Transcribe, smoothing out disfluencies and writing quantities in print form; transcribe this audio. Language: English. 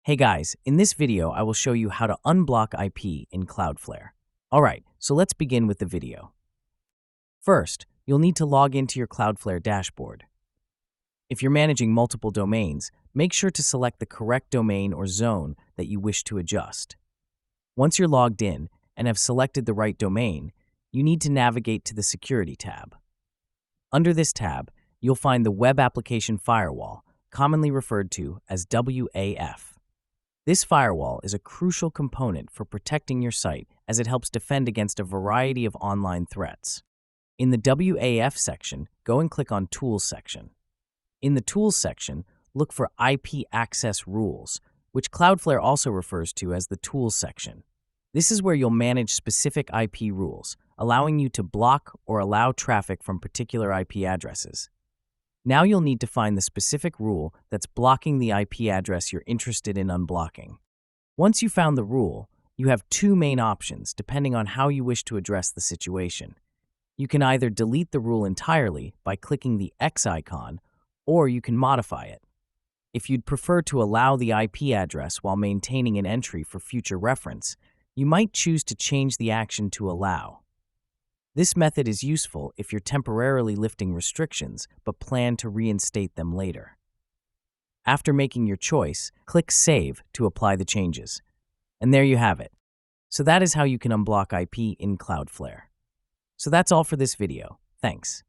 Hey guys, in this video I will show you how to unblock IP in Cloudflare. Alright, so let's begin with the video. First, you'll need to log into your Cloudflare dashboard. If you're managing multiple domains, make sure to select the correct domain or zone that you wish to adjust. Once you're logged in and have selected the right domain, you need to navigate to the Security tab. Under this tab, you'll find the Web Application Firewall, commonly referred to as WAF. This firewall is a crucial component for protecting your site as it helps defend against a variety of online threats. In the WAF section, go and click on Tools section. In the Tools section, look for IP Access Rules, which Cloudflare also refers to as the Tools section. This is where you'll manage specific IP rules, allowing you to block or allow traffic from particular IP addresses. Now you'll need to find the specific rule that's blocking the IP address you're interested in unblocking. Once you've found the rule, you have two main options depending on how you wish to address the situation. You can either delete the rule entirely by clicking the X icon, or you can modify it. If you'd prefer to allow the IP address while maintaining an entry for future reference, you might choose to change the action to allow. This method is useful if you're temporarily lifting restrictions but plan to reinstate them later. After making your choice, click Save to apply the changes. And there you have it. So that is how you can unblock IP in Cloudflare. So that's all for this video. Thanks.